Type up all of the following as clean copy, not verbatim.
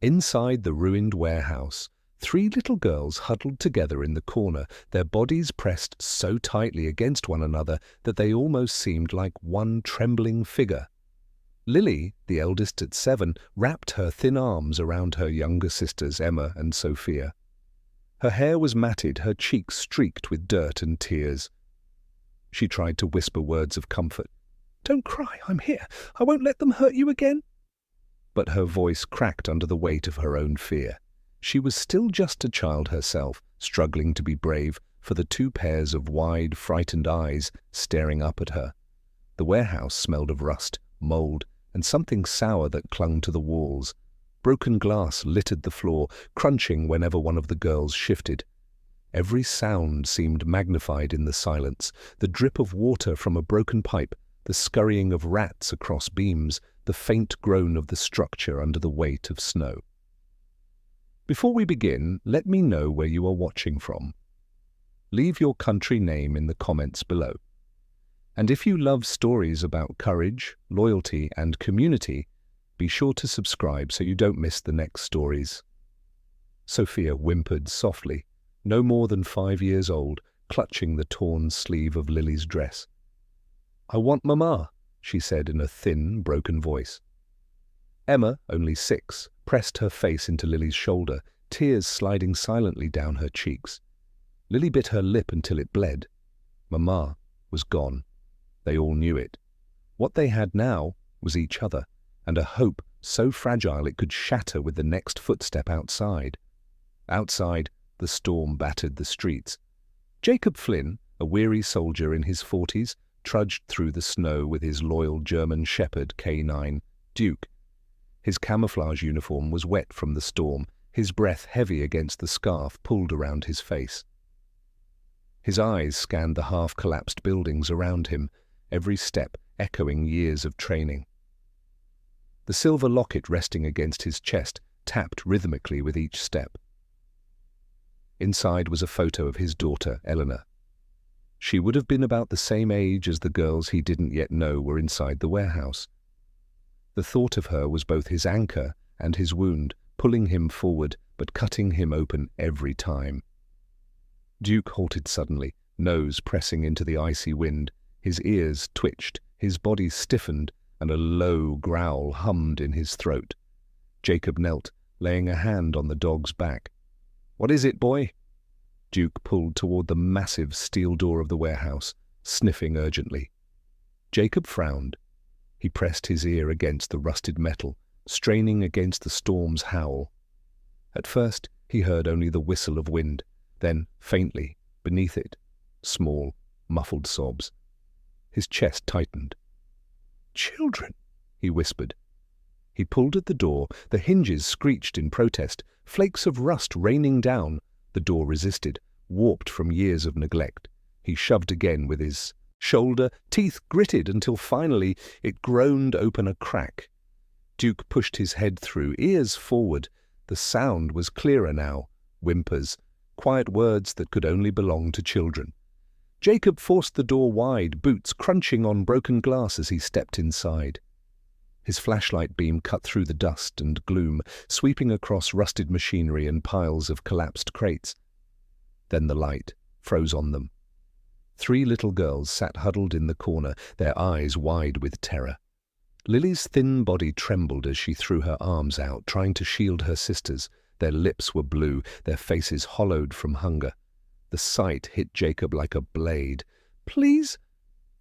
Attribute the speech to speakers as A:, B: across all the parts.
A: Inside the ruined warehouse, three little girls huddled together in the corner, their bodies pressed so tightly against one another that they almost seemed like one trembling figure. Lily, the eldest at 7, wrapped her thin arms around her younger sisters Emma and Sophia. Her hair was matted, her cheeks streaked with dirt and tears. She tried to whisper words of comfort. "Don't cry, I'm here. I won't let them hurt you again." But her voice cracked under the weight of her own fear. She was still just a child herself, struggling to be brave for the two pairs of wide, frightened eyes staring up at her. The warehouse smelled of rust, mold, and something sour that clung to the walls. Broken glass littered the floor, crunching whenever one of the girls shifted. Every sound seemed magnified in the silence, the drip of water from a broken pipe, the scurrying of rats across beams, the faint groan of the structure under the weight of snow. Before we begin, let me know where you are watching from. Leave your country name in the comments below. And if you love stories about courage, loyalty, and community, be sure to subscribe so you don't miss the next stories. Sophia whimpered softly, no more than 5 years old, clutching the torn sleeve of Lily's dress. "I want Mama," she said in a thin, broken voice. Emma, only 6, pressed her face into Lily's shoulder, tears sliding silently down her cheeks. Lily bit her lip until it bled. Mama was gone. They all knew it. What they had now was each other, and a hope so fragile it could shatter with the next footstep outside. Outside, the storm battered the streets. Jacob Flynn, a weary soldier in his 40s, trudged through the snow with his loyal German shepherd K9, Duke. His camouflage uniform was wet from the storm, his breath heavy against the scarf pulled around his face. His eyes scanned the half-collapsed buildings around him, every step echoing years of training. The silver locket resting against his chest tapped rhythmically with each step. Inside was a photo of his daughter, Eleanor. She would have been about the same age as the girls he didn't yet know were inside the warehouse. The thought of her was both his anchor and his wound, pulling him forward but cutting him open every time. Duke halted suddenly, nose pressing into the icy wind. His ears twitched, his body stiffened, and a low growl hummed in his throat. Jacob knelt, laying a hand on the dog's back. "What is it, boy?" Duke pulled toward the massive steel door of the warehouse, sniffing urgently. Jacob frowned. He pressed his ear against the rusted metal, straining against the storm's howl. At first, he heard only the whistle of wind, then, faintly, beneath it, small, muffled sobs. His chest tightened. "Children," he whispered. He pulled at the door, the hinges screeched in protest, flakes of rust raining down. The door resisted, warped from years of neglect. He shoved again with his shoulder, teeth gritted until finally it groaned open a crack. Duke pushed his head through, ears forward. The sound was clearer now, whimpers, quiet words that could only belong to children. Jacob forced the door wide, boots crunching on broken glass as he stepped inside. His flashlight beam cut through the dust and gloom, sweeping across rusted machinery and piles of collapsed crates. Then the light froze on them. 3 little girls sat huddled in the corner, their eyes wide with terror. Lily's thin body trembled as she threw her arms out, trying to shield her sisters. Their lips were blue, their faces hollowed from hunger. The sight hit Jacob like a blade. "Please?"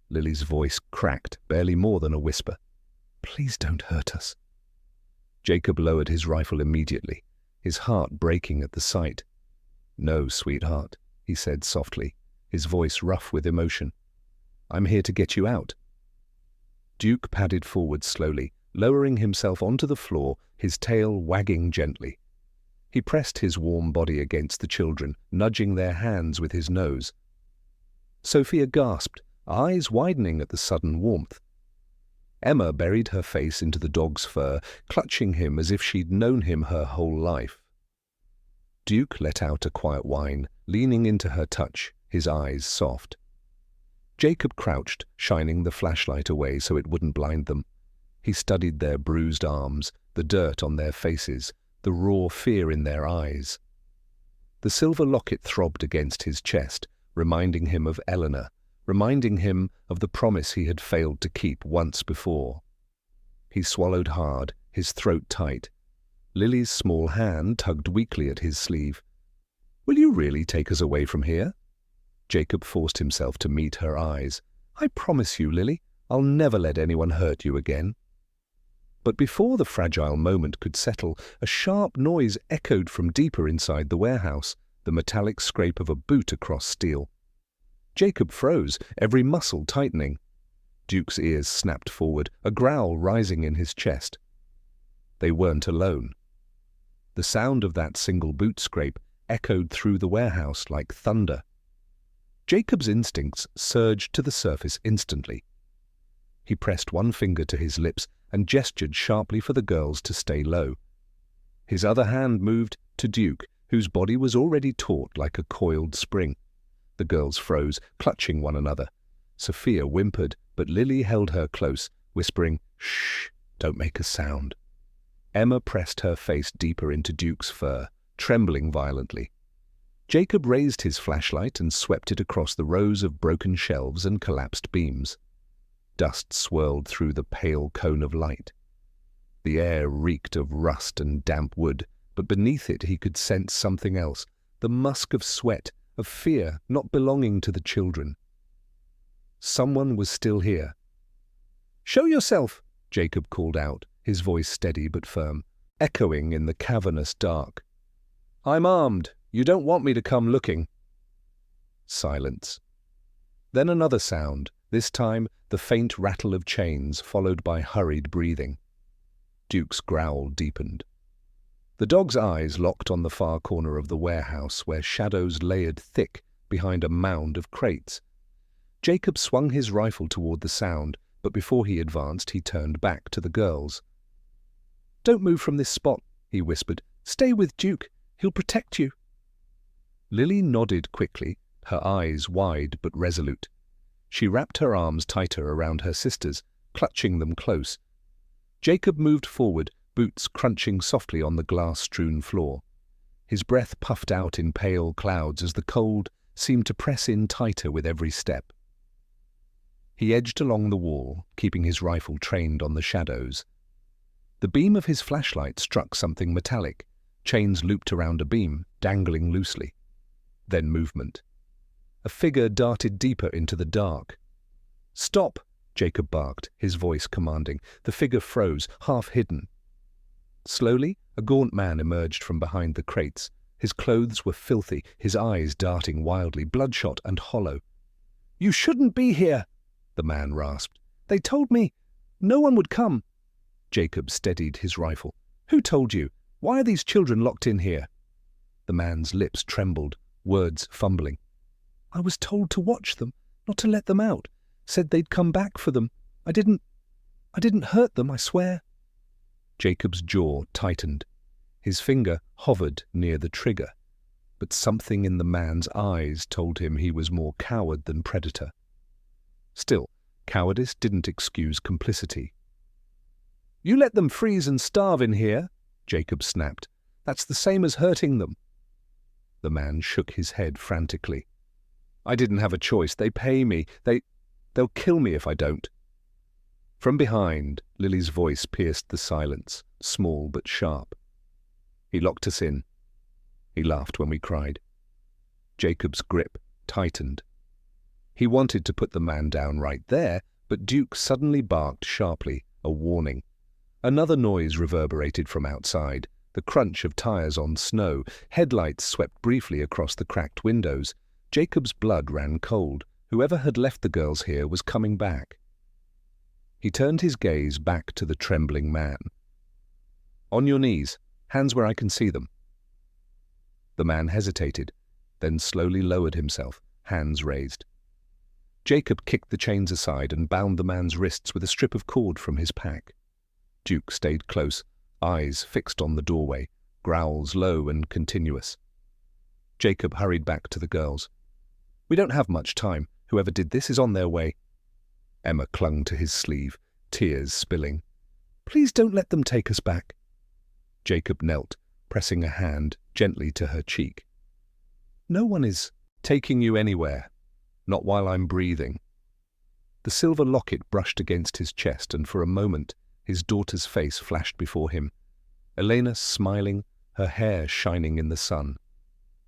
A: Lily's voice cracked, barely more than a whisper. "Please don't hurt us." Jacob lowered his rifle immediately, his heart breaking at the sight. "No, sweetheart," he said softly, his voice rough with emotion. "I'm here to get you out." Duke padded forward slowly, lowering himself onto the floor, his tail wagging gently. He pressed his warm body against the children, nudging their hands with his nose. Sophia gasped, eyes widening at the sudden warmth. Emma buried her face into the dog's fur, clutching him as if she'd known him her whole life. Duke let out a quiet whine, leaning into her touch, his eyes soft. Jacob crouched, shining the flashlight away so it wouldn't blind them. He studied their bruised arms, the dirt on their faces, the raw fear in their eyes. The silver locket throbbed against his chest, reminding him of Eleanor, reminding him of the promise he had failed to keep once before. He swallowed hard, his throat tight. Lily's small hand tugged weakly at his sleeve. "Will you really take us away from here?" Jacob forced himself to meet her eyes. "I promise you, Lily, I'll never let anyone hurt you again." But before the fragile moment could settle, a sharp noise echoed from deeper inside the warehouse, the metallic scrape of a boot across steel. Jacob froze, every muscle tightening. Duke's ears snapped forward, a growl rising in his chest. They weren't alone. The sound of that single boot scrape echoed through the warehouse like thunder. Jacob's instincts surged to the surface instantly. He pressed one finger to his lips and gestured sharply for the girls to stay low. His other hand moved to Duke, whose body was already taut like a coiled spring. The girls froze, clutching one another. Sophia whimpered, but Lily held her close, whispering, "Shh, don't make a sound." Emma pressed her face deeper into Duke's fur, trembling violently. Jacob raised his flashlight and swept it across the rows of broken shelves and collapsed beams. Dust swirled through the pale cone of light. The air reeked of rust and damp wood, but beneath it he could sense something else, the musk of sweat, of fear not belonging to the children. Someone was still here. "Show yourself!" Jacob called out, his voice steady but firm, echoing in the cavernous dark. "I'm armed. You don't want me to come looking." Silence. Then another sound, this time the faint rattle of chains followed by hurried breathing. Duke's growl deepened. The dog's eyes locked on the far corner of the warehouse where shadows layered thick behind a mound of crates. Jacob swung his rifle toward the sound, but before he advanced he turned back to the girls. "Don't move from this spot," he whispered. "Stay with Duke. He'll protect you." Lily nodded quickly, her eyes wide but resolute. She wrapped her arms tighter around her sisters, clutching them close. Jacob moved forward, boots crunching softly on the glass-strewn floor. His breath puffed out in pale clouds as the cold seemed to press in tighter with every step. He edged along the wall, keeping his rifle trained on the shadows. The beam of his flashlight struck something metallic, chains looped around a beam, dangling loosely. Then movement. A figure darted deeper into the dark. "Stop!" Jacob barked, his voice commanding. The figure froze, half hidden. Slowly, a gaunt man emerged from behind the crates. His clothes were filthy, his eyes darting wildly, bloodshot and hollow. "You shouldn't be here," the man rasped. "They told me no one would come." Jacob steadied his rifle. "Who told you? Why are these children locked in here?" The man's lips trembled, words fumbling. "I was told to watch them, not to let them out. Said they'd come back for them. I didn't hurt them, I swear." Jacob's jaw tightened. His finger hovered near the trigger, but something in the man's eyes told him he was more coward than predator. Still, cowardice didn't excuse complicity. "You let them freeze and starve in here," Jacob snapped. "That's the same as hurting them." The man shook his head frantically. "I didn't have a choice. They pay me. They'll kill me if I don't." From behind, Lily's voice pierced the silence, small but sharp. "He locked us in. He laughed when we cried." Jacob's grip tightened. He wanted to put the man down right there, but Duke suddenly barked sharply, a warning. Another noise reverberated from outside, the crunch of tires on snow. Headlights swept briefly across the cracked windows. Jacob's blood ran cold. Whoever had left the girls here was coming back. He turned his gaze back to the trembling man. "On your knees, hands where I can see them." The man hesitated, then slowly lowered himself, hands raised. Jacob kicked the chains aside and bound the man's wrists with a strip of cord from his pack. Duke stayed close, eyes fixed on the doorway, growls low and continuous. Jacob hurried back to the girls. "We don't have much time. Whoever did this is on their way." Emma clung to his sleeve, tears spilling. "Please don't let them take us back." Jacob knelt, pressing a hand gently to her cheek. "No one is taking you anywhere, not while I'm breathing." The silver locket brushed against his chest, and for a moment his daughter's face flashed before him. Elena smiling, her hair shining in the sun.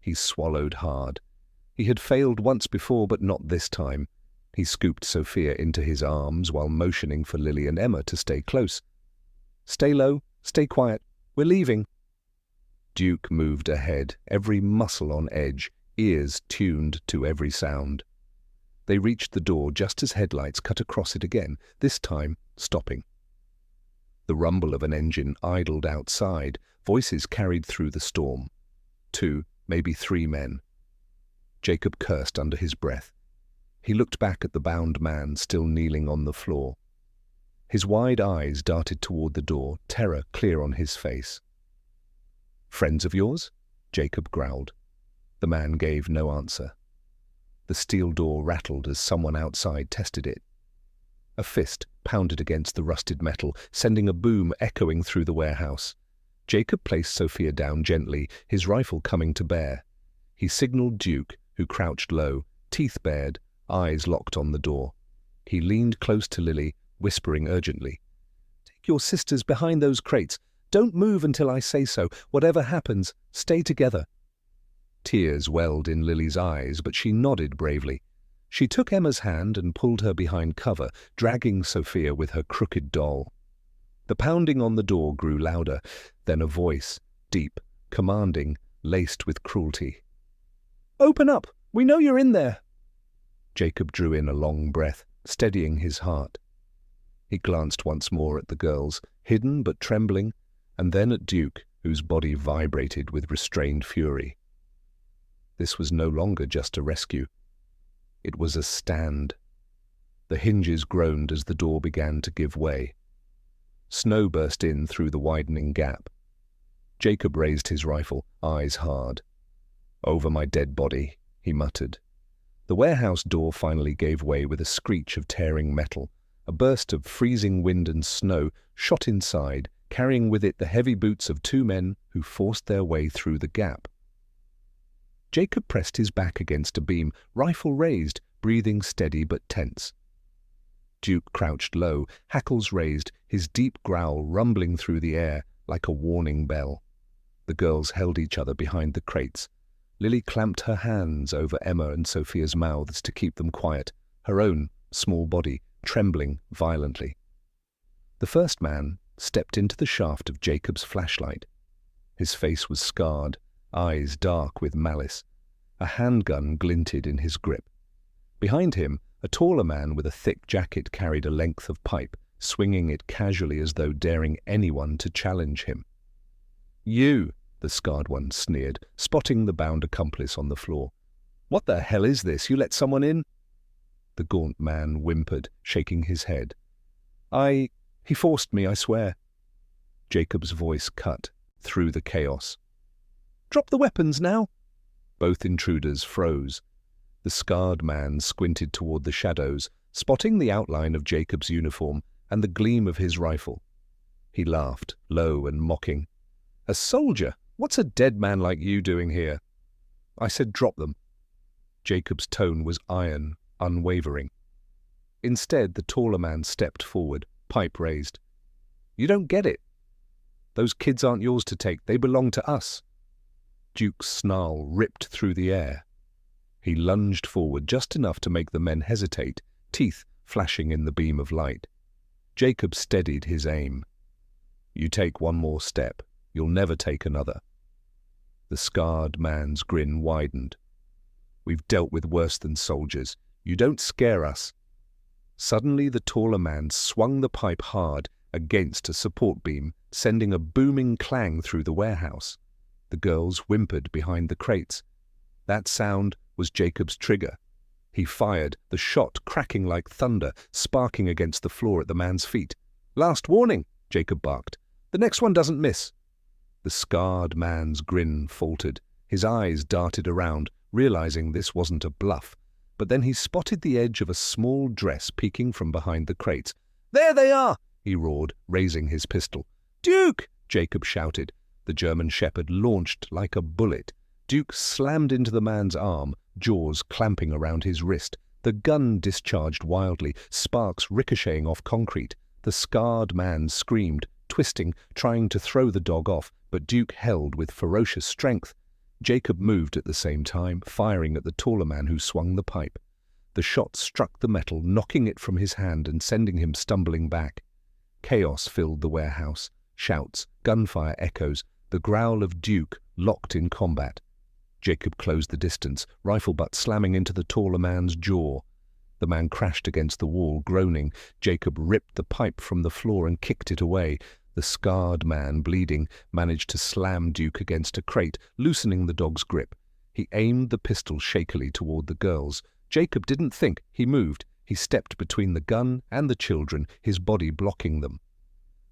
A: He swallowed hard. He had failed once before, but not this time. He scooped Sophia into his arms while motioning for Lily and Emma to stay close. "Stay low, stay quiet, we're leaving." Duke moved ahead, every muscle on edge, ears tuned to every sound. They reached the door just as headlights cut across it again, this time stopping. The rumble of an engine idled outside, voices carried through the storm. 2, maybe 3 men. Jacob cursed under his breath. He looked back at the bound man still kneeling on the floor. His wide eyes darted toward the door, terror clear on his face. "Friends of yours?" Jacob growled. The man gave no answer. The steel door rattled as someone outside tested it. A fist pounded against the rusted metal, sending a boom echoing through the warehouse. Jacob placed Sophia down gently, his rifle coming to bear. He signaled Duke, who crouched low, teeth bared, eyes locked on the door. He leaned close to Lily, whispering urgently, "Take your sisters behind those crates. Don't move until I say so. Whatever happens, stay together." Tears welled in Lily's eyes, but she nodded bravely. She took Emma's hand and pulled her behind cover, dragging Sophia with her crooked doll. The pounding on the door grew louder, then a voice, deep, commanding, laced with cruelty. "Open up! We know you're in there!" Jacob drew in a long breath, steadying his heart. He glanced once more at the girls, hidden but trembling, and then at Duke, whose body vibrated with restrained fury. This was no longer just a rescue. It was a stand. The hinges groaned as the door began to give way. Snow burst in through the widening gap. Jacob raised his rifle, eyes hard. "Over my dead body," he muttered. The warehouse door finally gave way with a screech of tearing metal. A burst of freezing wind and snow shot inside, carrying with it the heavy boots of 2 men who forced their way through the gap. Jacob pressed his back against a beam, rifle raised, breathing steady but tense. Duke crouched low, hackles raised, his deep growl rumbling through the air like a warning bell. The girls held each other behind the crates. Lily clamped her hands over Emma and Sophia's mouths to keep them quiet, her own small body trembling violently. The first man stepped into the shaft of Jacob's flashlight. His face was scarred, eyes dark with malice. A handgun glinted in his grip. Behind him, a taller man with a thick jacket carried a length of pipe, swinging it casually as though daring anyone to challenge him. "You," the scarred one sneered, spotting the bound accomplice on the floor. "What the hell is this? You let someone in?" The gaunt man whimpered, shaking his head. He forced me, I swear." Jacob's voice cut through the chaos. "Drop the weapons now!" Both intruders froze. The scarred man squinted toward the shadows, spotting the outline of Jacob's uniform and the gleam of his rifle. He laughed, low and mocking. "A soldier? What's a dead man like you doing here?" "I said drop them." Jacob's tone was iron, unwavering. Instead, the taller man stepped forward, pipe raised. "You don't get it. Those kids aren't yours to take. They belong to us." Duke's snarl ripped through the air. He lunged forward just enough to make the men hesitate, teeth flashing in the beam of light. Jacob steadied his aim. "You take one more step, you'll never take another." The scarred man's grin widened. "We've dealt with worse than soldiers. You don't scare us." Suddenly the taller man swung the pipe hard against a support beam, sending a booming clang through the warehouse. The girls whimpered behind the crates. That sound was Jacob's trigger. He fired, the shot cracking like thunder, sparking against the floor at the man's feet. "Last warning," Jacob barked. "The next one doesn't miss." The scarred man's grin faltered. His eyes darted around, realizing this wasn't a bluff. But then he spotted the edge of a small dress peeking from behind the crates. "There they are!" he roared, raising his pistol. "Duke!" Jacob shouted. The German Shepherd launched like a bullet. Duke slammed into the man's arm, jaws clamping around his wrist. The gun discharged wildly, sparks ricocheting off concrete. The scarred man screamed, twisting, trying to throw the dog off, but Duke held with ferocious strength. Jacob moved at the same time, firing at the taller man who swung the pipe. The shot struck the metal, knocking it from his hand and sending him stumbling back. Chaos filled the warehouse. Shouts, gunfire echoes, the growl of Duke locked in combat. Jacob closed the distance, rifle butt slamming into the taller man's jaw. The man crashed against the wall, groaning. Jacob ripped the pipe from the floor and kicked it away. The scarred man, bleeding, managed to slam Duke against a crate, loosening the dog's grip. He aimed the pistol shakily toward the girls. Jacob didn't think, he moved. He stepped between the gun and the children, his body blocking them.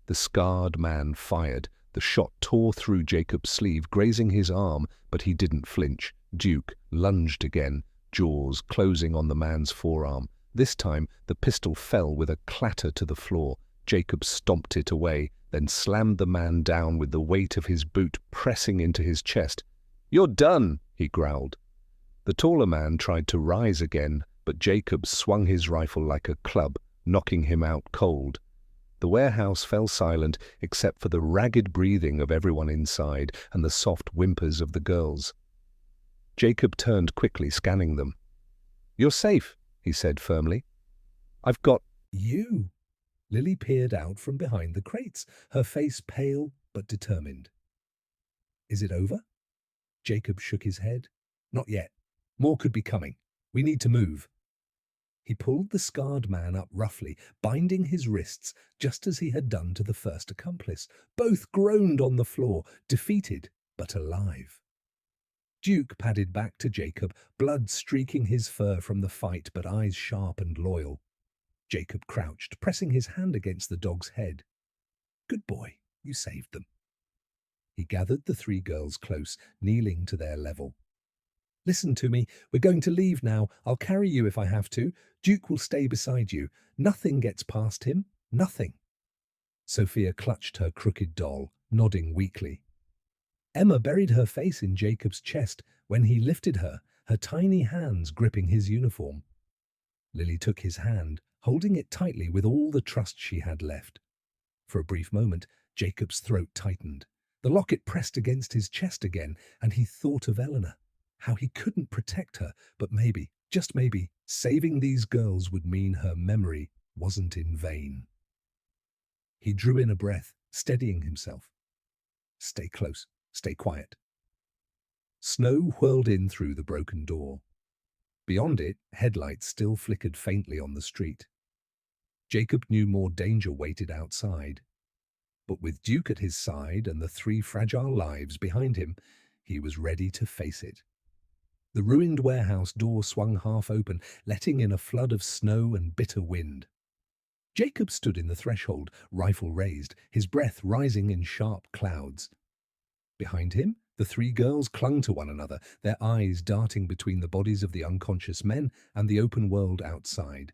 A: The scarred man fired. The shot tore through Jacob's sleeve, grazing his arm, but he didn't flinch. Duke lunged again, jaws closing on the man's forearm. This time, the pistol fell with a clatter to the floor. Jacob stomped it away, then slammed the man down with the weight of his boot pressing into his chest. "You're done," he growled. The taller man tried to rise again, but Jacob swung his rifle like a club, knocking him out cold. The warehouse fell silent except for the ragged breathing of everyone inside and the soft whimpers of the girls. Jacob turned quickly, scanning them. "You're safe," he said firmly. "I've got
B: You." Lily peered out from behind the crates, her face pale but determined. "Is it over?" Jacob shook his head. "Not yet. More could be coming. We need to move." He pulled the scarred man up roughly, binding his wrists just as he had done to the first accomplice. Both groaned on the floor, defeated but alive. Duke padded back to Jacob, blood streaking his fur from the fight but eyes sharp and loyal. Jacob crouched, pressing his hand against the dog's head. "Good boy, you saved them." He gathered the three girls close, kneeling to their level. "Listen to me. We're going to leave now. I'll carry you if I have to. Duke will stay beside you. Nothing gets past him. Nothing." Sophia clutched her crooked doll, nodding weakly. Emma buried her face in Jacob's chest when he lifted her, her tiny hands gripping his uniform. Lily took his hand, holding it tightly with all the trust she had left. For a brief moment, Jacob's throat tightened. The locket pressed against his chest again, and he thought of Eleanor. How he couldn't protect her, but maybe, just maybe, saving these girls would mean her memory wasn't in vain. He drew in a breath, steadying himself. "Stay close. Stay quiet." Snow whirled in through the broken door. Beyond it, headlights still flickered faintly on the street. Jacob knew more danger waited outside. But with Duke at his side and the three fragile lives behind him, he was ready to face it. The ruined warehouse door swung half open, letting in a flood of snow and bitter wind. Jacob stood in the threshold, rifle raised, his breath rising in sharp clouds. Behind him, the three girls clung to one another, their eyes darting between the bodies of the unconscious men and the open world outside.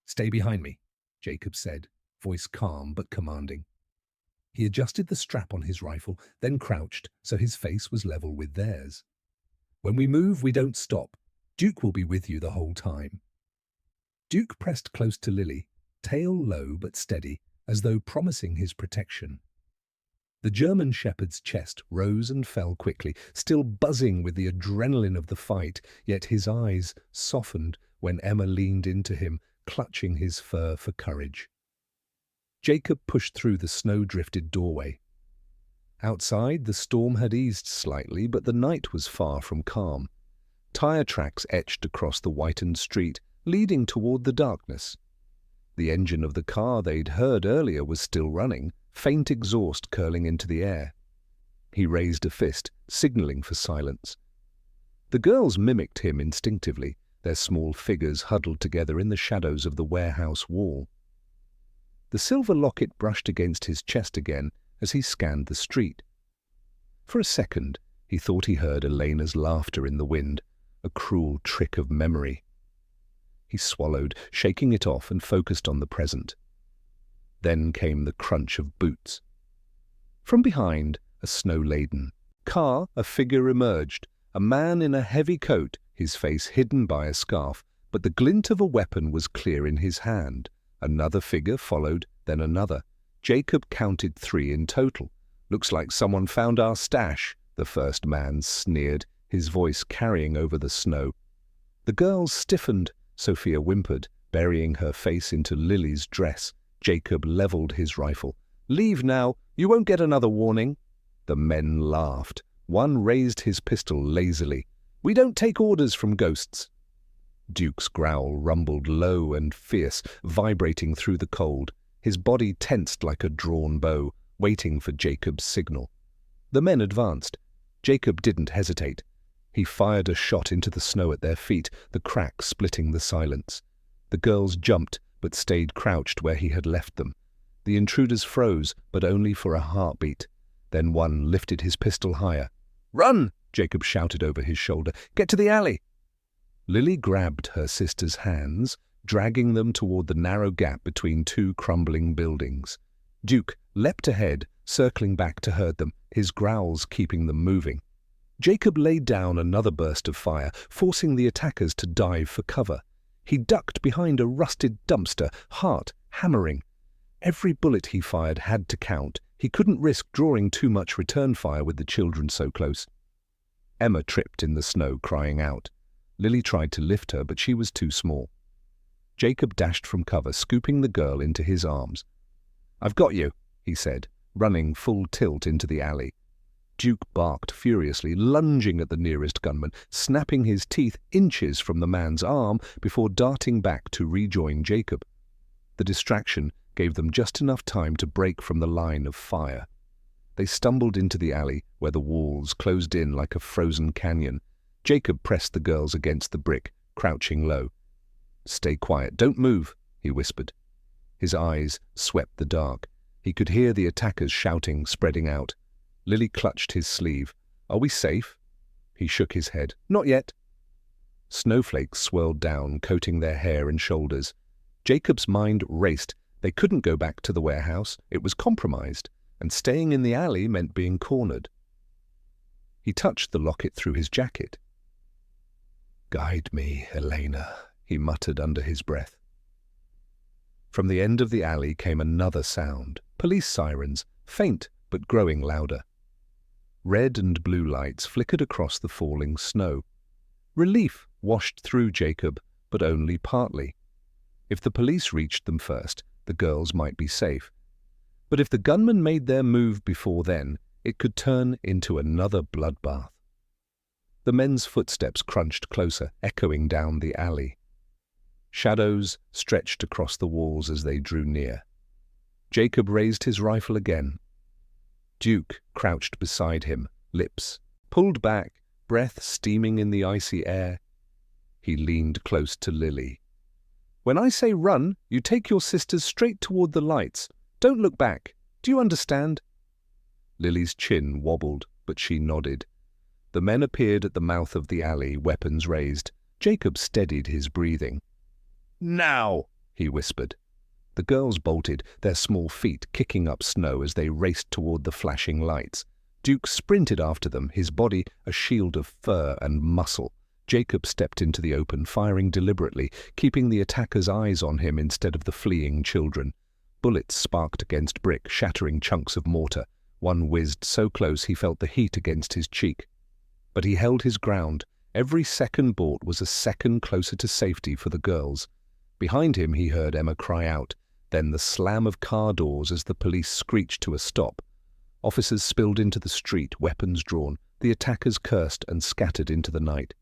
B: "Stay behind me," Jacob said, voice calm but commanding. He adjusted the strap on his rifle, then crouched so his face was level with theirs. "When we move, we don't stop. Duke will be with you the whole time." Duke pressed close to Lily, tail low but steady, as though promising his protection. The German shepherd's chest rose and fell quickly, still buzzing with the adrenaline of the fight, yet his eyes softened when Emma leaned into him, clutching his fur for courage. Jacob pushed through the snow-drifted doorway. Outside, the storm had eased slightly, but the night was far from calm. Tire tracks etched across the whitened street, leading toward the darkness. The engine of the car they'd heard earlier was still running, faint exhaust curling into the air. He raised a fist, signaling for silence. The girls mimicked him instinctively, their small figures huddled together in the shadows of the warehouse wall. The silver locket brushed against his chest again as he scanned the street. For a second, he thought he heard Elena's laughter in the wind, a cruel trick of memory. He swallowed, shaking it off, and focused on the present. Then came the crunch of boots. From behind,
A: a snow-laden car, a figure emerged, a man in a heavy coat, his face hidden by a scarf, but the glint of a weapon was clear in his hand. Another figure followed, then another. Jacob counted 3 in total. "Looks like someone found our stash," the first man sneered, his voice carrying over the snow. The girls stiffened. Sophia whimpered, burying her face into Lily's dress. Jacob leveled his rifle. "Leave now, you won't get another warning." The men laughed. One raised his pistol lazily. "We don't take orders from ghosts." Duke's growl rumbled low and fierce, vibrating through the cold. His body tensed like a drawn bow, waiting for Jacob's signal. The men advanced. Jacob didn't hesitate. He fired a shot into the snow at their feet, the crack splitting the silence. The girls jumped, but stayed crouched where he had left them. The intruders froze, but only for a heartbeat. Then one lifted his pistol higher. "Run!" Jacob shouted over his shoulder. "Get to the alley!" Lily grabbed her sister's hands, dragging them toward the narrow gap between 2 crumbling buildings. Duke leapt ahead, circling back to herd them, his growls keeping them moving. Jacob laid down another burst of fire, forcing the attackers to dive for cover. He ducked behind a rusted dumpster, heart hammering. Every bullet he fired had to count. He couldn't risk drawing too much return fire with the children so close. Emma tripped in the snow, crying out. Lily tried to lift her, but she was too small. Jacob dashed from cover, scooping the girl into his arms. "I've got you," he said, running full tilt into the alley. Duke barked furiously, lunging at the nearest gunman, snapping his teeth inches from the man's arm before darting back to rejoin Jacob. The distraction gave them just enough time to break from the line of fire. They stumbled into the alley, where the walls closed in like a frozen canyon. Jacob pressed the girls against the brick, crouching low. "Stay quiet, don't move," he whispered. His eyes swept the dark. He could hear the attackers shouting, spreading out. Lily clutched his sleeve. "Are we safe?" He shook his head. "Not yet." Snowflakes swirled down, coating their hair and shoulders. Jacob's mind raced. They couldn't go back to the warehouse. It was compromised, and staying in the alley meant being cornered. He touched the locket through his jacket. "Guide me, Elena," he muttered under his breath. From the end of the alley came another sound. Police sirens, faint but growing louder. Red and blue lights flickered across the falling snow. Relief washed through Jacob, but only partly. If the police reached them first, the girls might be safe. But if the gunmen made their move before then, it could turn into another bloodbath. The men's footsteps crunched closer, echoing down the alley. Shadows stretched across the walls as they drew near. Jacob raised his rifle again. Duke crouched beside him, lips pulled back, breath steaming in the icy air. He leaned close to Lily. "When I say run, you take your sisters straight toward the lights. Don't look back. Do you understand?" Lily's chin wobbled, but she nodded. The men appeared at the mouth of the alley, weapons raised. Jacob steadied his breathing. "Now!" he whispered. The girls bolted, their small feet kicking up snow as they raced toward the flashing lights. Duke sprinted after them, his body a shield of fur and muscle. Jacob stepped into the open, firing deliberately, keeping the attackers' eyes on him instead of the fleeing children. Bullets sparked against brick, shattering chunks of mortar. One whizzed so close he felt the heat against his cheek. But he held his ground. Every second bought was a second closer to safety for the girls. Behind him he heard Emma cry out, then the slam of car doors as the police screeched to a stop. Officers spilled into the street, weapons drawn. The attackers cursed and scattered into the night.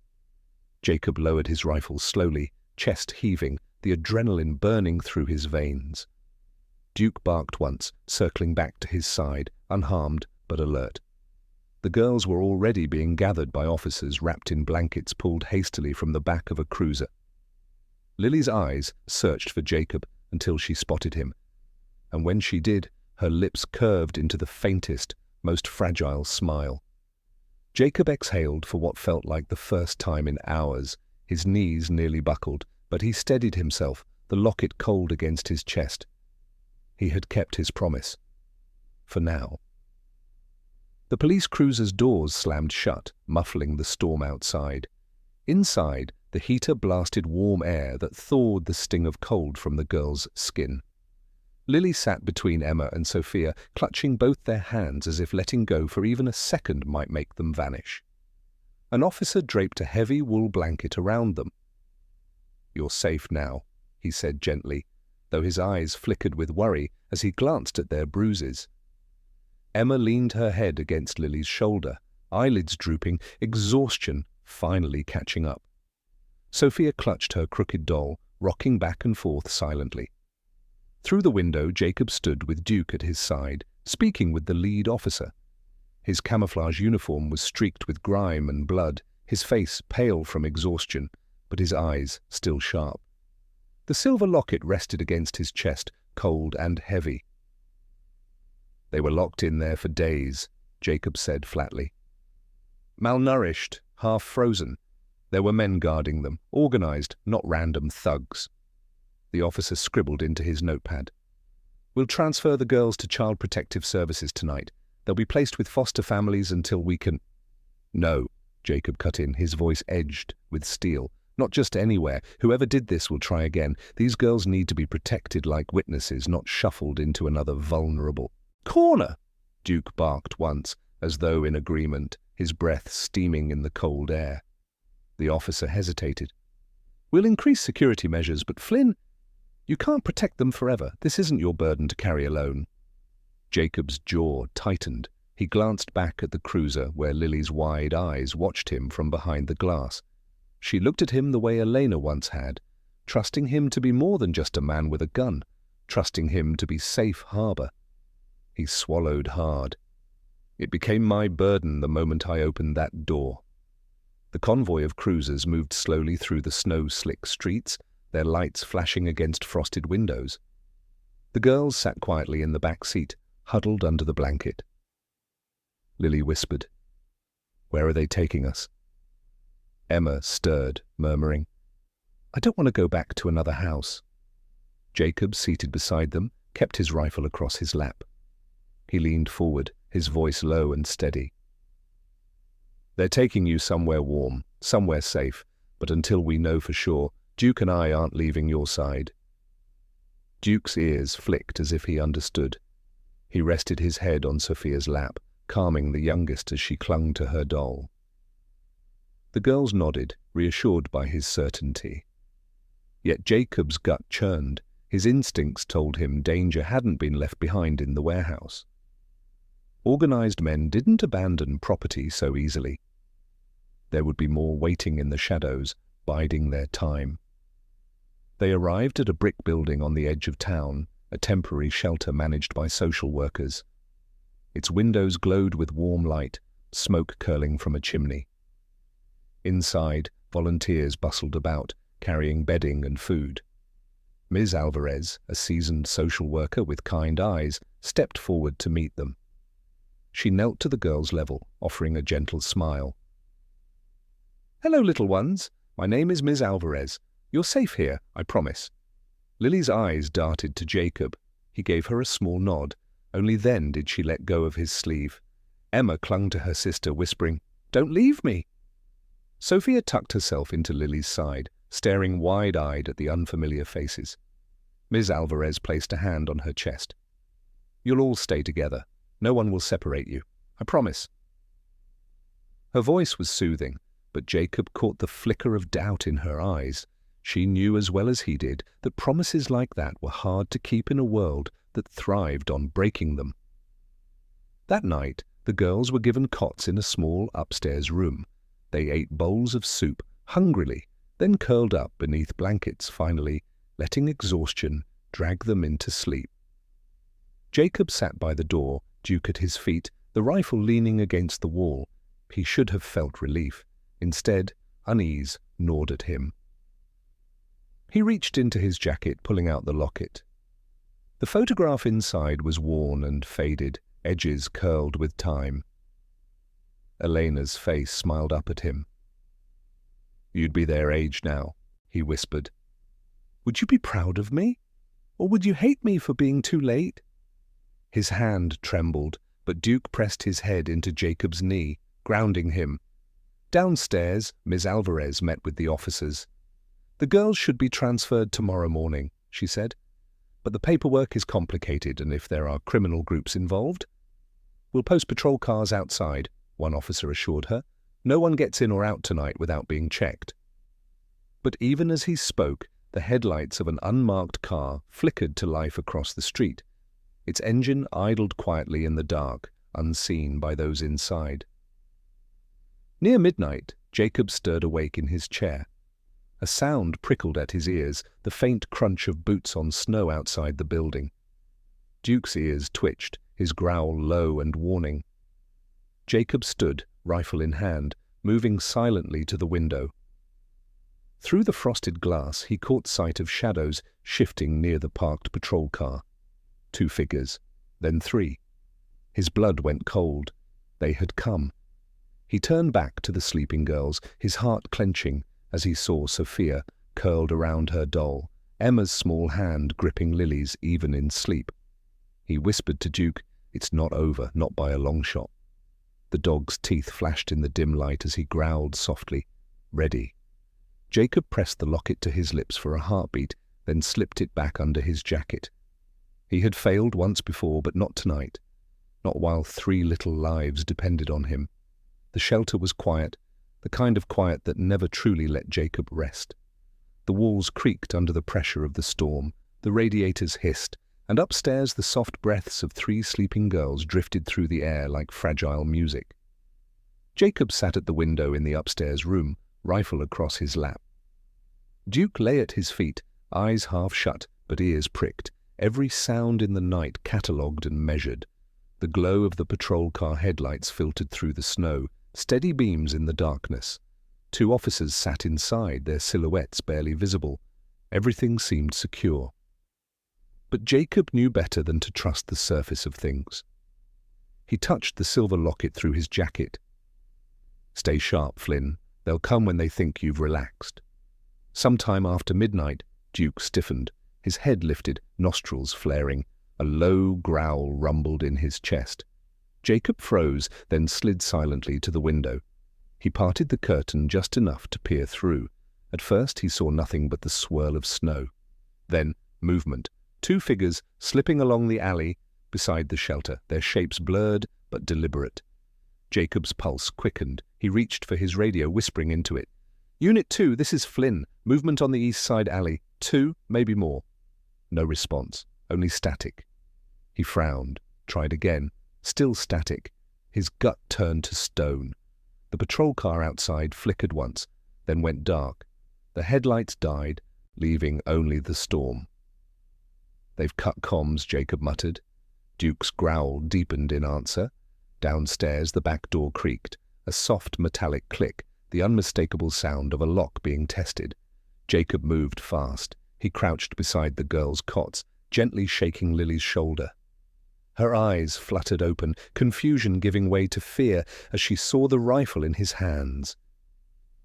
A: Jacob lowered his rifle slowly, chest heaving, the adrenaline burning through his veins. Duke barked once, circling back to his side, unharmed but alert. The girls were already being gathered by officers wrapped in blankets pulled hastily from the back of a cruiser. Lily's eyes searched for Jacob until she spotted him, and when she did, her lips curved into the faintest, most fragile smile. Jacob exhaled for what felt like the first time in hours. His knees nearly buckled, but he steadied himself, the locket cold against his chest. He had kept his promise. For now. The police cruiser's doors slammed shut, muffling the storm outside. Inside, the heater blasted warm air that thawed the sting of cold from the girl's skin. Lily sat between Emma and Sophia, clutching both their hands as if letting go for even a second might make them vanish. An officer draped a heavy wool blanket around them. "You're safe now," he said gently, though his eyes flickered with worry as he glanced at their bruises. Emma leaned her head against Lily's shoulder, eyelids drooping, exhaustion finally catching up. Sophia clutched her crooked doll, rocking back and forth silently. Through the window, Jacob stood with Duke at his side, speaking with the lead officer. His camouflage uniform was streaked with grime and blood, his face pale from exhaustion, but his eyes still sharp. The silver locket rested against his chest, cold and heavy. "They were locked in there for days," Jacob said flatly. "Malnourished, half-frozen. There were men guarding them, organized, not random thugs." The officer scribbled into his notepad. "We'll transfer the girls to Child Protective Services tonight. They'll be placed with foster families until we can—" "No," Jacob cut in, his voice edged with steel. "Not just anywhere. Whoever did this will try again. These girls need to be protected like witnesses, not shuffled into another vulnerable corner," Duke barked once, as though in agreement, his breath steaming in the cold air. The officer hesitated. "We'll increase security measures, but Flynn, you can't protect them forever. This isn't your burden to carry alone." Jacob's jaw tightened. He glanced back at the cruiser where Lily's wide eyes watched him from behind the glass. She looked at him the way Elena once had, trusting him to be more than just a man with a gun, trusting him to be safe harbor. He swallowed hard. "It became my burden the moment I opened that door." The convoy of cruisers moved slowly through the snow-slick streets, their lights flashing against frosted windows. The girls sat quietly in the back seat, huddled under the blanket. Lily whispered, "Where are they taking us?" Emma stirred, murmuring, "I don't want to go back to another house." Jacob, seated beside them, kept his rifle across his lap. He leaned forward, his voice low and steady. "They're taking you somewhere warm, somewhere safe, but until we know for sure, Duke and I aren't leaving your side." Duke's ears flicked as if he understood. He rested his head on Sophia's lap, calming the youngest as she clung to her doll. The girls nodded, reassured by his certainty. Yet Jacob's gut churned. His instincts told him danger hadn't been left behind in the warehouse. Organized men didn't abandon property so easily. There would be more waiting in the shadows, biding their time. They arrived at a brick building on the edge of town, a temporary shelter managed by social workers. Its windows glowed with warm light, smoke curling from a chimney. Inside, volunteers bustled about, carrying bedding and food. Ms. Alvarez, a seasoned social worker with kind eyes, stepped forward to meet them. She knelt to the girls' level, offering a gentle smile. "Hello, little ones. My name is Ms. Alvarez. You're safe here, I promise." Lily's eyes darted to Jacob. He gave her a small nod. Only then did she let go of his sleeve. Emma clung to her sister, whispering, "Don't leave me." Sophia tucked herself into Lily's side, staring wide-eyed at the unfamiliar faces. Ms. Alvarez placed a hand on her chest. "You'll all stay together. No one will separate you. I promise." Her voice was soothing, but Jacob caught the flicker of doubt in her eyes. She knew as well as he did that promises like that were hard to keep in a world that thrived on breaking them. That night, the girls were given cots in a small upstairs room. They ate bowls of soup, hungrily, then curled up beneath blankets, finally letting exhaustion drag them into sleep. Jacob sat by the door, Duke at his feet, the rifle leaning against the wall. He should have felt relief. Instead, unease gnawed at him. He reached into his jacket, pulling out the locket. The photograph inside was worn and faded, edges curled with time. Elena's face smiled up at him. "You'd be their age now," he whispered. "Would you be proud of me? Or would you hate me for being too late?" His hand trembled, but Duke pressed his head into Jacob's knee, grounding him. Downstairs, Ms. Alvarez met with the officers. "The girls should be transferred tomorrow morning," she said. "But the paperwork is complicated, and if there are criminal groups involved—" "We'll post patrol cars outside," one officer assured her. "No one gets in or out tonight without being checked." But even as he spoke, the headlights of an unmarked car flickered to life across the street. Its engine idled quietly in the dark, unseen by those inside. Near midnight, Jacob stirred awake in his chair. A sound prickled at his ears, the faint crunch of boots on snow outside the building. Duke's ears twitched, his growl low and warning. Jacob stood, rifle in hand, moving silently to the window. Through the frosted glass, he caught sight of shadows shifting near the parked patrol car. 2 figures, then 3. His blood went cold. They had come. He turned back to the sleeping girls, his heart clenching as he saw Sophia curled around her doll, Emma's small hand gripping Lily's even in sleep. He whispered to Duke, "It's not over, not by a long shot." The dog's teeth flashed in the dim light as he growled softly, "Ready." Jacob pressed the locket to his lips for a heartbeat, then slipped it back under his jacket. He had failed once before, but not tonight. Not while 3 little lives depended on him. The shelter was quiet, the kind of quiet that never truly let Jacob rest. The walls creaked under the pressure of the storm, the radiators hissed, and upstairs the soft breaths of 3 sleeping girls drifted through the air like fragile music. Jacob sat at the window in the upstairs room, rifle across his lap. Duke lay at his feet, eyes half shut but ears pricked, every sound in the night catalogued and measured. The glow of the patrol car headlights filtered through the snow, steady beams in the darkness. 2 officers sat inside, their silhouettes barely visible. Everything seemed secure. But Jacob knew better than to trust the surface of things. He touched the silver locket through his jacket. "Stay sharp, Flynn. They'll come when they think you've relaxed." Sometime after midnight, Duke stiffened, his head lifted, nostrils flaring. A low growl rumbled in his chest. Jacob froze, then slid silently to the window. He parted the curtain just enough to peer through. At first he saw nothing but the swirl of snow. Then movement. 2 figures slipping along the alley beside the shelter, their shapes blurred but deliberate. Jacob's pulse quickened. He reached for his radio, whispering into it. "Unit 2, this is Flynn. Movement on the east side alley. 2, maybe more." No response, only static. He frowned, tried again. Still static. His gut turned to stone. The patrol car outside flickered once, then went dark. The headlights died, leaving only the storm. "They've cut comms," Jacob muttered. Duke's growl deepened in answer. Downstairs the back door creaked, a soft metallic click, the unmistakable sound of a lock being tested. Jacob moved fast. He crouched beside the girls' cots, gently shaking Lily's shoulder. Her eyes fluttered open, confusion giving way to fear as she saw the rifle in his hands.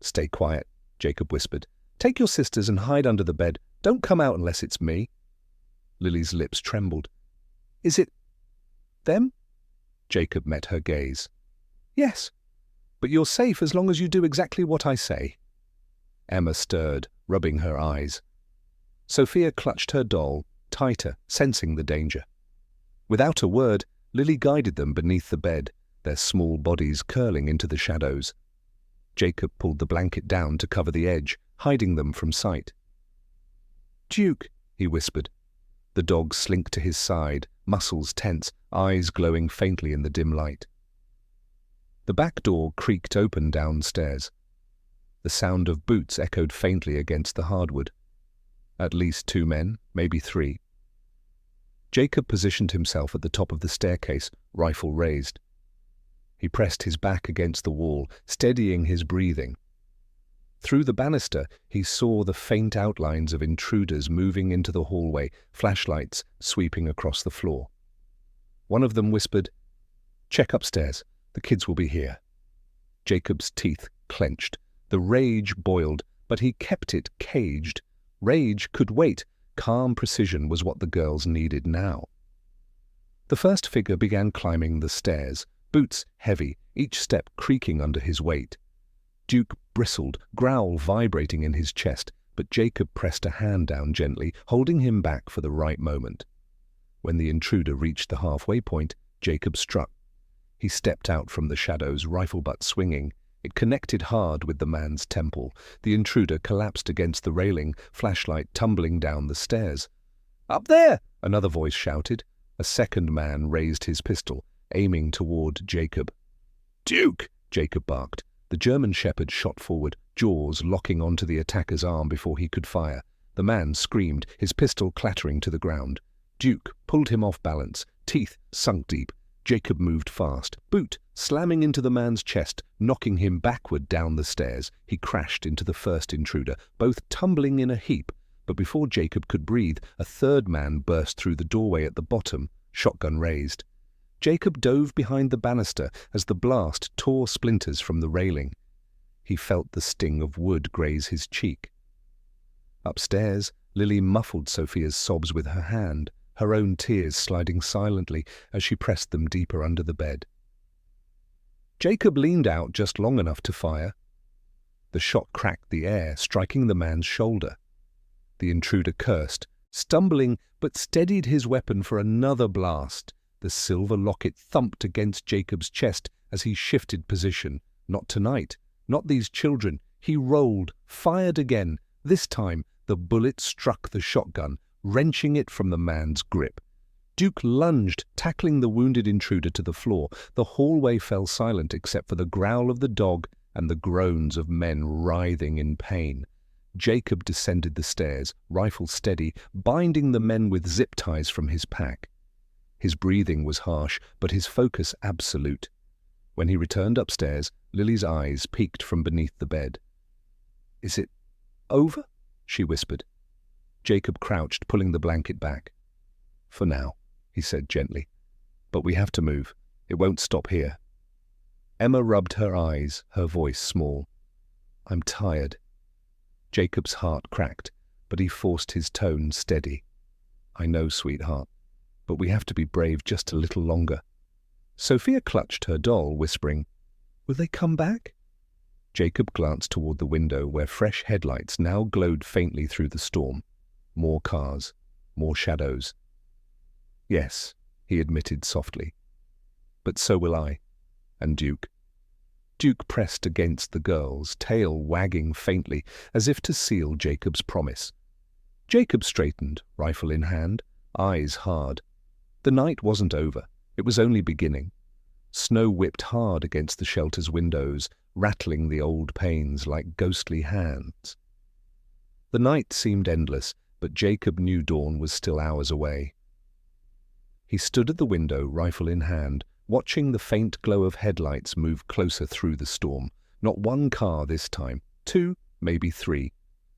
A: "Stay quiet," Jacob whispered. "Take your sisters and hide under the bed. Don't come out unless it's me." Lily's lips trembled. "Is it them?" Jacob met her gaze. "Yes, but you're safe as long as you do exactly what I say." Emma stirred, rubbing her eyes. Sophia clutched her doll, tighter, sensing the danger. Without a word, Lily guided them beneath the bed, their small bodies curling into the shadows. Jacob pulled the blanket down to cover the edge, hiding them from sight. "Duke," he whispered. The dog slinked to his side, muscles tense, eyes glowing faintly in the dim light. The back door creaked open downstairs. The sound of boots echoed faintly against the hardwood. At least 2 men, maybe 3. Jacob positioned himself at the top of the staircase, rifle raised. He pressed his back against the wall, steadying his breathing. Through the banister, he saw the faint outlines of intruders moving into the hallway, flashlights sweeping across the floor. One of them whispered, "Check upstairs. The kids will be here." Jacob's teeth clenched. The rage boiled, but he kept it caged. Rage could wait. Calm precision was what the girls needed now. The first figure began climbing the stairs, boots heavy, each step creaking under his weight. Duke bristled, growl vibrating in his chest, but Jacob pressed a hand down gently, holding him back for the right moment. When the intruder reached the halfway point, Jacob struck. He stepped out from the shadows, rifle butt swinging. It connected hard with the man's temple. The intruder collapsed against the railing, flashlight tumbling down the stairs. "Up there!" another voice shouted. A second man raised his pistol, aiming toward Jacob. "Duke!" Jacob barked. The German shepherd shot forward, jaws locking onto the attacker's arm before he could fire. The man screamed, his pistol clattering to the ground. Duke pulled him off balance, teeth sunk deep. Jacob moved fast, boot slamming into the man's chest, knocking him backward down the stairs. He crashed into the first intruder, both tumbling in a heap. But before Jacob could breathe, a third man burst through the doorway at the bottom, shotgun raised. Jacob dove behind the banister as the blast tore splinters from the railing. He felt the sting of wood graze his cheek. Upstairs, Lily muffled Sophia's sobs with her hand, her own tears sliding silently as she pressed them deeper under the bed. Jacob leaned out just long enough to fire. The shot cracked the air, striking the man's shoulder. The intruder cursed, stumbling, but steadied his weapon for another blast. The silver locket thumped against Jacob's chest as he shifted position. Not tonight, not these children. He rolled, fired again. This time, the bullet struck the shotgun, wrenching it from the man's grip. Duke lunged, tackling the wounded intruder to the floor. The hallway fell silent except for the growl of the dog and the groans of men writhing in pain. Jacob descended the stairs, rifle steady, binding the men with zip ties from his pack. His breathing was harsh, but his focus absolute. When he returned upstairs, Lily's eyes peeked from beneath the bed. "Is it over?" she whispered. Jacob crouched, pulling the blanket back. "For now," he said gently. "But we have to move. It won't stop here." Emma rubbed her eyes, her voice small. "I'm tired." Jacob's heart cracked, but he forced his tone steady. "I know, sweetheart, but we have to be brave just a little longer." Sophia clutched her doll, whispering, "Will they come back?" Jacob glanced toward the window where fresh headlights now glowed faintly through the storm. More cars, more shadows. "Yes," he admitted softly. "But so will I. And Duke." Duke pressed against the girls, tail wagging faintly, as if to seal Jacob's promise. Jacob straightened, rifle in hand, eyes hard. The night wasn't over. It was only beginning. Snow whipped hard against the shelter's windows, rattling the old panes like ghostly hands. The night seemed endless, but Jacob knew dawn was still hours away. He stood at the window, rifle in hand, watching the faint glow of headlights move closer through the storm. Not one car this time, 2, maybe 3.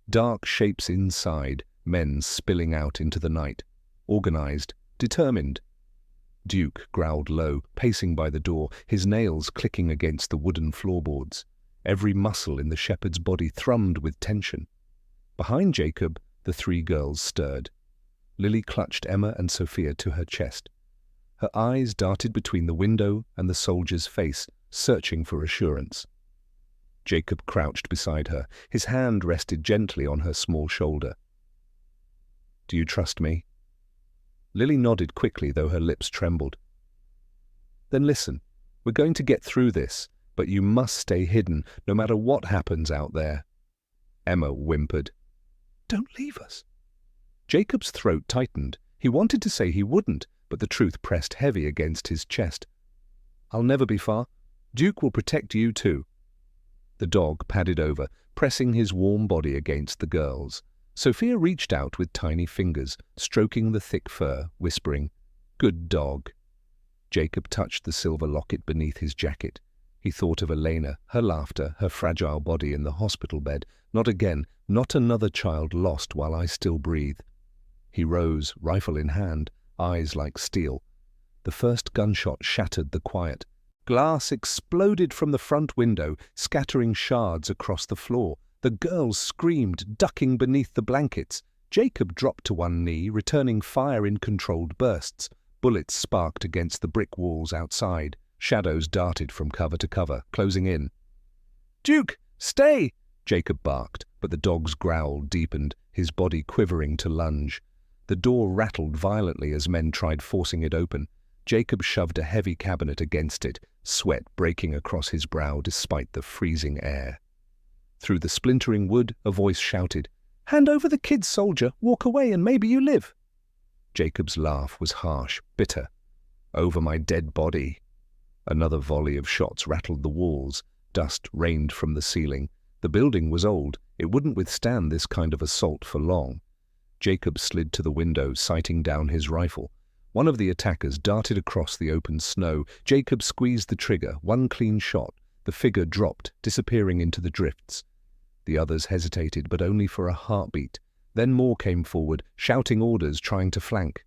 A: Dark shapes inside, men spilling out into the night. Organized, determined. Duke growled low, pacing by the door, his nails clicking against the wooden floorboards. Every muscle in the shepherd's body thrummed with tension. Behind Jacob, the 3 girls stirred. Lily clutched Emma and Sophia to her chest. Her eyes darted between the window and the soldier's face, searching for assurance. Jacob crouched beside her. His hand rested gently on her small shoulder. "Do you trust me?" Lily nodded quickly, though her lips trembled. "Then listen, we're going to get through this, but you must stay hidden, no matter what happens out there." Emma whimpered. "Don't leave us." Jacob's throat tightened. He wanted to say he wouldn't, but the truth pressed heavy against his chest. "I'll never be far. Duke will protect you too." The dog padded over, pressing his warm body against the girl's. Sophia reached out with tiny fingers, stroking the thick fur, whispering, "Good dog." Jacob touched the silver locket beneath his jacket. He thought of Elena, her laughter, her fragile body in the hospital bed. Not again, not another child lost while I still breathe. He rose, rifle in hand, eyes like steel. The first gunshot shattered the quiet. Glass exploded from the front window, scattering shards across the floor. The girls screamed, ducking beneath the blankets. Jacob dropped to one knee, returning fire in controlled bursts. Bullets sparked against the brick walls outside. Shadows darted from cover to cover, closing in. "Duke, stay!" Jacob barked, but the dog's growl deepened, his body quivering to lunge. The door rattled violently as men tried forcing it open. Jacob shoved a heavy cabinet against it, sweat breaking across his brow despite the freezing air. Through the splintering wood, a voice shouted, "Hand over the kids, soldier, walk away and maybe you live." Jacob's laugh was harsh, bitter. "Over my dead body." Another volley of shots rattled the walls. Dust rained from the ceiling. The building was old. It wouldn't withstand this kind of assault for long. Jacob slid to the window, sighting down his rifle. One of the attackers darted across the open snow. Jacob squeezed the trigger, one clean shot. The figure dropped, disappearing into the drifts. The others hesitated, but only for a heartbeat. Then more came forward, shouting orders, trying to flank.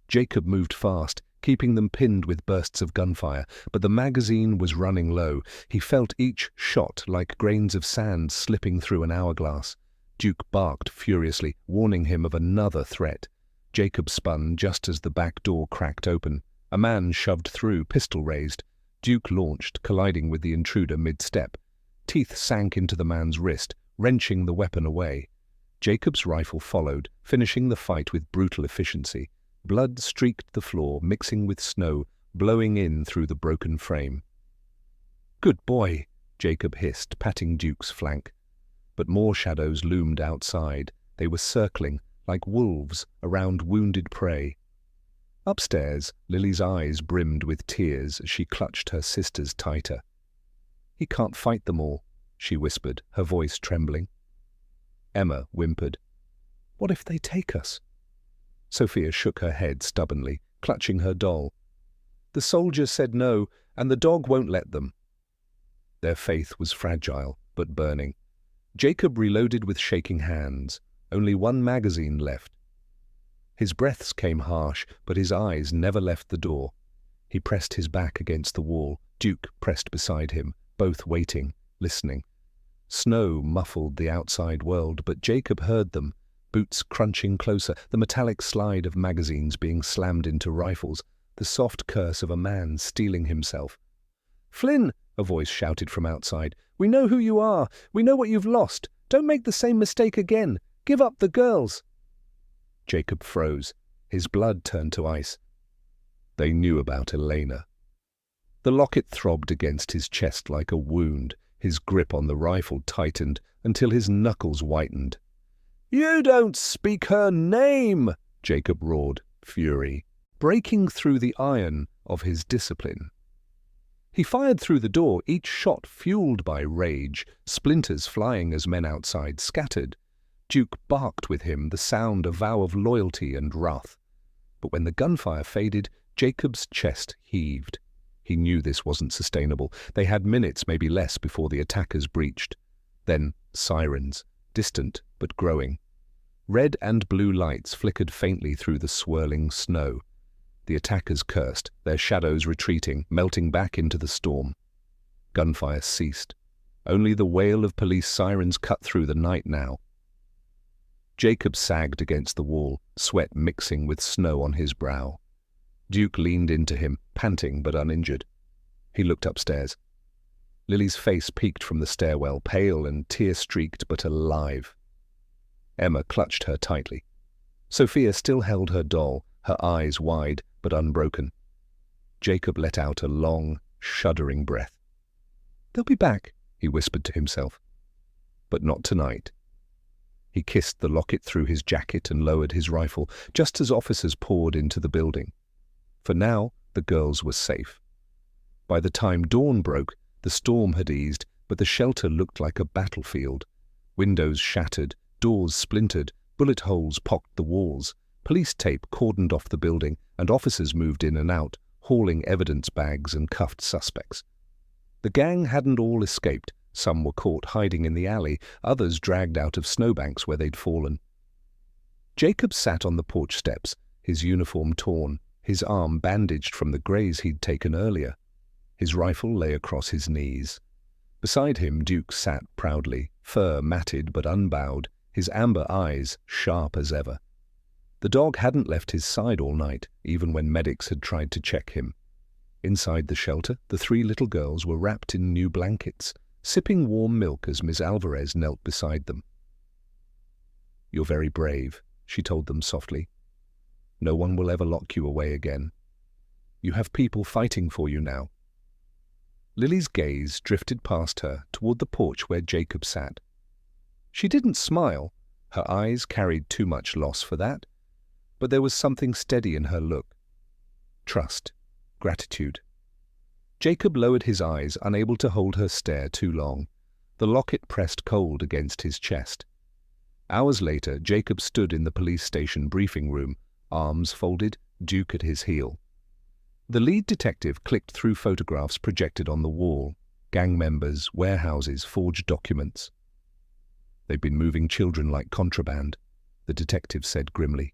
A: Jacob moved fast, keeping them pinned with bursts of gunfire, but the magazine was running low. He felt each shot like grains of sand slipping through an hourglass. Duke barked furiously, warning him of another threat. Jacob spun just as the back door cracked open. A man shoved through, pistol raised. Duke launched, colliding with the intruder mid-step. Teeth sank into the man's wrist, wrenching the weapon away. Jacob's rifle followed, finishing the fight with brutal efficiency. Blood streaked the floor, mixing with snow, blowing in through the broken frame. "Good boy," Jacob hissed, patting Duke's flank. But more shadows loomed outside. They were circling, like wolves, around wounded prey. Upstairs, Lily's eyes brimmed with tears as she clutched her sisters tighter. "He can't fight them all," she whispered, her voice trembling. Emma whimpered, "What if they take us?" Sophia shook her head stubbornly, clutching her doll. "The soldier said no, and the dog won't let them." Their faith was fragile, but burning. Jacob reloaded with shaking hands, only one magazine left. His breaths came harsh, but his eyes never left the door. He pressed his back against the wall. Duke pressed beside him, both waiting, listening. Snow muffled the outside world, but Jacob heard them, boots crunching closer, the metallic slide of magazines being slammed into rifles, the soft curse of a man steeling himself. "Flynn!" a voice shouted from outside. "We know who you are. We know what you've lost. Don't make the same mistake again. Give up the girls." Jacob froze. His blood turned to ice. They knew about Elena. The locket throbbed against his chest like a wound. His grip on the rifle tightened until his knuckles whitened. "You don't speak her name!" Jacob roared, fury, breaking through the iron of his discipline. He fired through the door, each shot fueled by rage, splinters flying as men outside scattered. Duke barked with him, the sound a vow of loyalty and wrath. But when the gunfire faded, Jacob's chest heaved. He knew this wasn't sustainable. They had minutes, maybe less, before the attackers breached. Then sirens, distant but growing. Red and blue lights flickered faintly through the swirling snow. The attackers cursed, their shadows retreating, melting back into the storm. Gunfire ceased. Only the wail of police sirens cut through the night now. Jacob sagged against the wall, sweat mixing with snow on his brow. Duke leaned into him, panting but uninjured. He looked upstairs. Lily's face peeked from the stairwell, pale and tear-streaked but alive. Emma clutched her tightly. Sophia still held her doll, her eyes wide but unbroken. Jacob let out a long, shuddering breath. "They'll be back," he whispered to himself. But not tonight. He kissed the locket through his jacket and lowered his rifle, just as officers poured into the building. For now, the girls were safe. By the time dawn broke, the storm had eased, but the shelter looked like a battlefield. Windows shattered, doors splintered, bullet holes pocked the walls. Police tape cordoned off the building, and officers moved in and out, hauling evidence bags and cuffed suspects. The gang hadn't all escaped. Some were caught hiding in the alley, others dragged out of snowbanks where they'd fallen. Jacob sat on the porch steps, his uniform torn, his arm bandaged from the graze he'd taken earlier. His rifle lay across his knees. Beside him, Duke sat proudly, fur matted but unbowed, his amber eyes sharp as ever. The dog hadn't left his side all night, even when medics had tried to check him. Inside the shelter, the three little girls were wrapped in new blankets, sipping warm milk as Ms. Alvarez knelt beside them. "You're very brave," she told them softly. "No one will ever lock you away again. You have people fighting for you now." Lily's gaze drifted past her toward the porch where Jacob sat. She didn't smile. Her eyes carried too much loss for that. But there was something steady in her look. Trust, gratitude. Jacob lowered his eyes, unable to hold her stare too long. The locket pressed cold against his chest. Hours later, Jacob stood in the police station briefing room, arms folded, Duke at his heel. The lead detective clicked through photographs projected on the wall, gang members, warehouses, forged documents. "They've been moving children like contraband," the detective said grimly.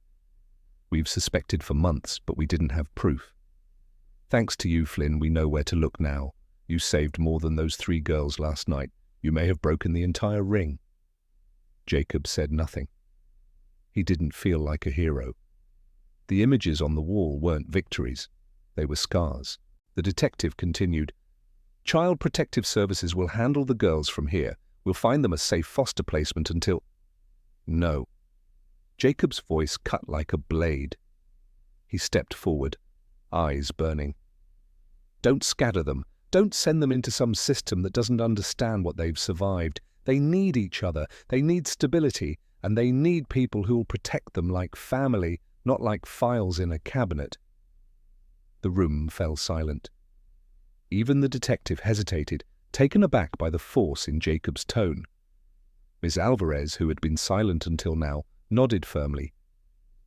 A: "We've suspected for months, but we didn't have proof. Thanks to you, Flynn, we know where to look now. You saved more than those 3 girls last night. You may have broken the entire ring." Jacob said nothing. He didn't feel like a hero. The images on the wall weren't victories. They were scars. The detective continued, "Child Protective Services will handle the girls from here. We'll find them a safe foster placement until—" "No." Jacob's voice cut like a blade. He stepped forward, eyes burning. "Don't scatter them. Don't send them into some system that doesn't understand what they've survived. They need each other. They need stability. And they need people who will protect them like family, not like files in a cabinet." The room fell silent. Even the detective hesitated, taken aback by the force in Jacob's tone. Ms. Alvarez, who had been silent until now, nodded firmly.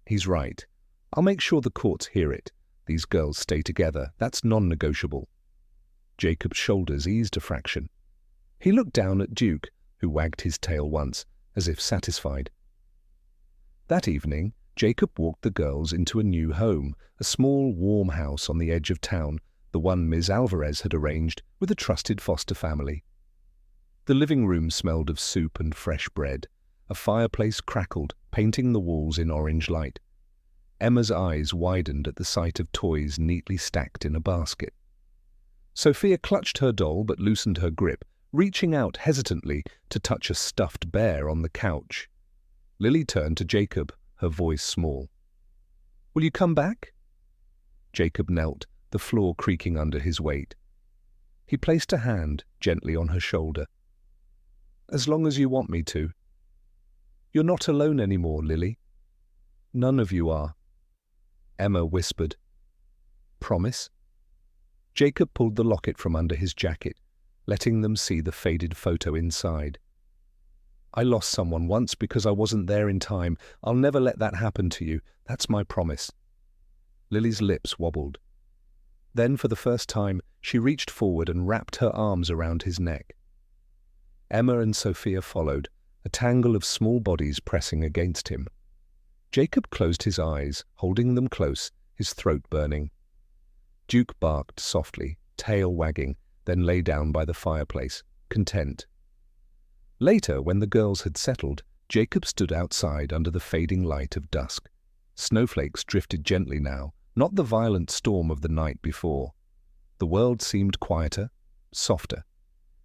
A: "He's right. I'll make sure the courts hear it. These girls stay together. That's non-negotiable." Jacob's shoulders eased a fraction. He looked down at Duke, who wagged his tail once, as if satisfied. That evening, Jacob walked the girls into a new home, a small, warm house on the edge of town, the one Ms. Alvarez had arranged with a trusted foster family. The living room smelled of soup and fresh bread. A fireplace crackled, painting the walls in orange light. Emma's eyes widened at the sight of toys neatly stacked in a basket. Sophia clutched her doll but loosened her grip, reaching out hesitantly to touch a stuffed bear on the couch. Lily turned to Jacob, her voice small. "Will you come back?" Jacob knelt, the floor creaking under his weight. He placed a hand gently on her shoulder. "As long as you want me to." "You're not alone anymore, Lily." "None of you are." Emma whispered. "Promise?" Jacob pulled the locket from under his jacket, letting them see the faded photo inside. "I lost someone once because I wasn't there in time. I'll never let that happen to you. That's my promise." Lily's lips wobbled. Then, for the first time, she reached forward and wrapped her arms around his neck. Emma and Sophia followed, a tangle of small bodies pressing against him. Jacob closed his eyes, holding them close, his throat burning. Duke barked softly, tail wagging, then lay down by the fireplace, content. Later, when the girls had settled, Jacob stood outside under the fading light of dusk. Snowflakes drifted gently now, not the violent storm of the night before. The world seemed quieter, softer.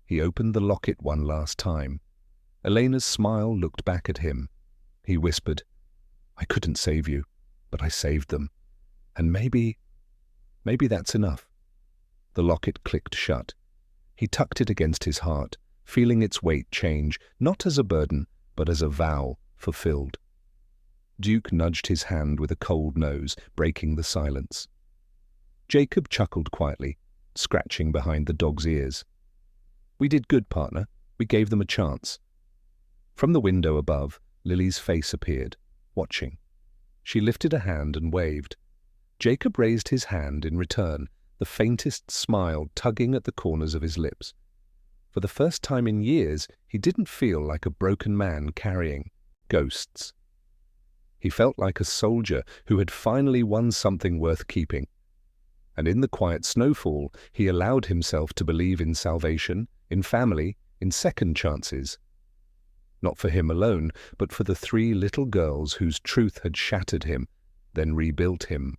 A: He opened the locket one last time. Elena's smile looked back at him. He whispered, "I couldn't save you, but I saved them. And maybe that's enough." The locket clicked shut. He tucked it against his heart, feeling its weight change, not as a burden, but as a vow fulfilled. Duke nudged his hand with a cold nose, breaking the silence. Jacob chuckled quietly, scratching behind the dog's ears. "We did good, partner. We gave them a chance." From the window above, Lily's face appeared, watching. She lifted a hand and waved. Jacob raised his hand in return, the faintest smile tugging at the corners of his lips. For the first time in years, he didn't feel like a broken man carrying ghosts. He felt like a soldier who had finally won something worth keeping. And in the quiet snowfall, he allowed himself to believe in salvation, in family, in second chances. not for him alone, but for the three little girls whose truth had shattered him, then rebuilt him.